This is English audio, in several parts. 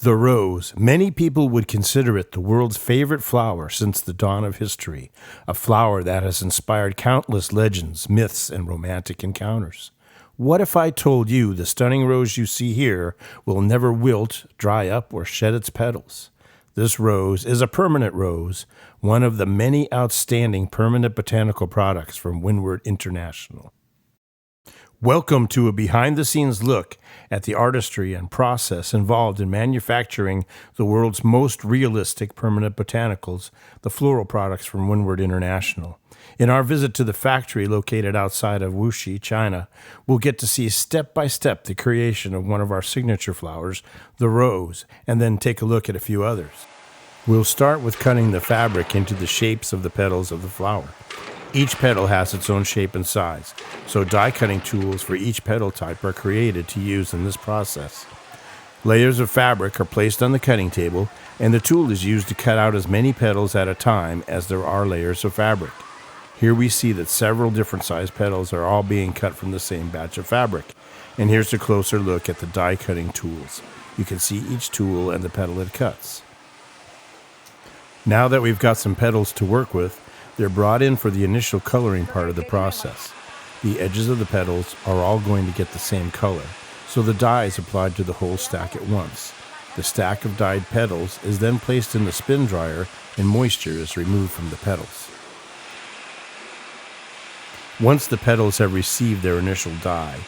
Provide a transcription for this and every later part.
The rose. Many people would consider it the world's favorite flower since the dawn of history, a flower that has inspired countless legends, myths, and romantic encounters. What if I told you the stunning rose you see here will never wilt, dry up, or shed its petals? This rose is a permanent rose, one of the many outstanding permanent botanical products from Winward International. Welcome to a behind-the-scenes look at the artistry and process involved in manufacturing the world's most realistic permanent botanicals, the floral products from Winward International. In our visit to the factory located outside of Wuxi, China, we'll get to see step-by-step the creation of one of our signature flowers, the rose, and then take a look at a few others. We'll start with cutting the fabric into the shapes of the petals of the flower. Each petal has its own shape and size, so die cutting tools for each petal type are created to use in this process. Layers of fabric are placed on the cutting table, and the tool is used to cut out as many petals at a time as there are layers of fabric. Here we see that several different sized petals are all being cut from the same batch of fabric. And here's a closer look at the die cutting tools. You can see each tool and the petal it cuts. Now that we've got some petals to work with, they're brought in for the initial coloring part of the process. The edges of the petals are all going to get the same color, so the dye is applied to the whole stack at once. The stack of dyed petals is then placed in the spin dryer and moisture is removed from the petals. Once the petals have received their initial dye,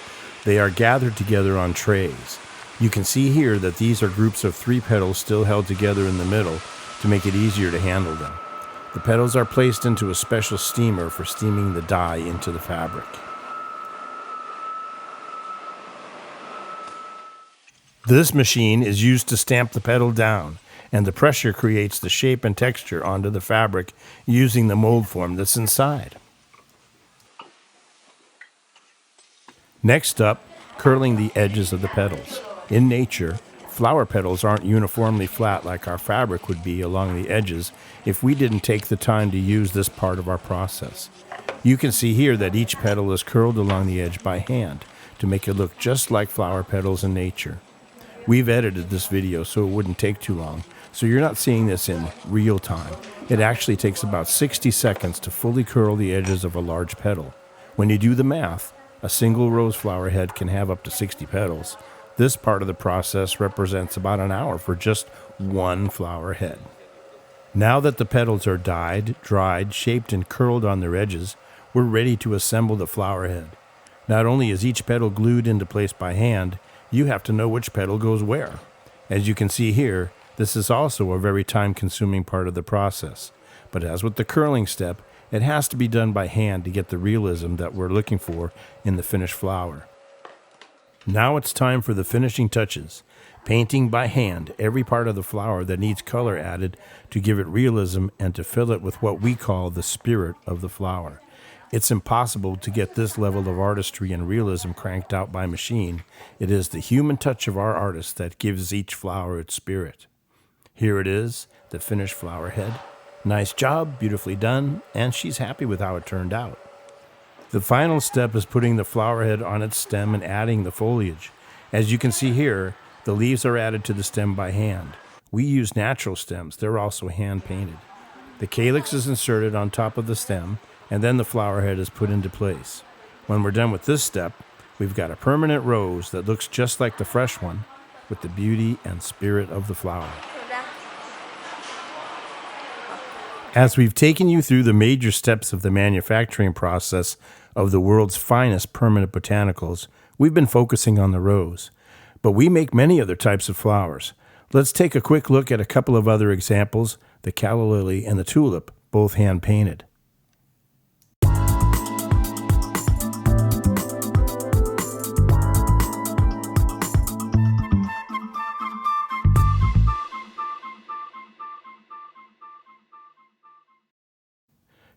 they are gathered together on trays. You can see here that these are groups of 3 petals still held together in the middle to make it easier to handle them. The petals are placed into a special steamer for steaming the dye into the fabric. This machine is used to stamp the petal down, and the pressure creates the shape and texture onto the fabric using the mold form that's inside. Next up, curling the edges of the petals. In nature, flower petals aren't uniformly flat like our fabric would be along the edges if we didn't take the time to use this part of our process. You can see here that each petal is curled along the edge by hand to make it look just like flower petals in nature. We've edited this video so it wouldn't take too long, so you're not seeing this in real time. It actually takes about 60 seconds to fully curl the edges of a large petal. When you do the math, a single rose flower head can have up to 60 petals. This part of the process represents about an hour for just one flower head. Now that the petals are dyed, dried, shaped, and curled on their edges, we're ready to assemble the flower head. Not only is each petal glued into place by hand, you have to know which petal goes where. As you can see here, this is also a very time-consuming part of the process. But as with the curling step, it has to be done by hand to get the realism that we're looking for in the finished flower. Now it's time for the finishing touches, painting by hand every part of the flower that needs color added to give it realism and to fill it with what we call the spirit of the flower. It's impossible to get this level of artistry and realism cranked out by machine. It is the human touch of our artists that gives each flower its spirit. Here it is, the finished flower head. Nice job, beautifully done, and she's happy with how it turned out. The final step is putting the flower head on its stem and adding the foliage. As you can see here, the leaves are added to the stem by hand. We use natural stems. They're also hand painted. The calyx is inserted on top of the stem, and then the flower head is put into place. When we're done with this step, we've got a permanent rose that looks just like the fresh one with the beauty and spirit of the flower. As we've taken you through the major steps of the manufacturing process of the world's finest permanent botanicals, we've been focusing on the rose. But we make many other types of flowers. Let's take a quick look at a couple of other examples, the calla lily and the tulip, both hand-painted.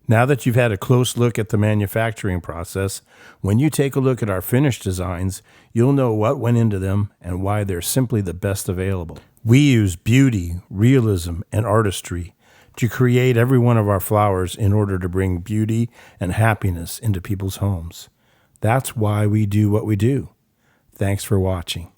Now that you've had a close look at the manufacturing process, when you take a look at our finished designs, you'll know what went into them and why they're simply the best available. We use beauty, realism, and artistry to create every one of our flowers in order to bring beauty and happiness into people's homes. That's why we do what we do. Thanks for watching.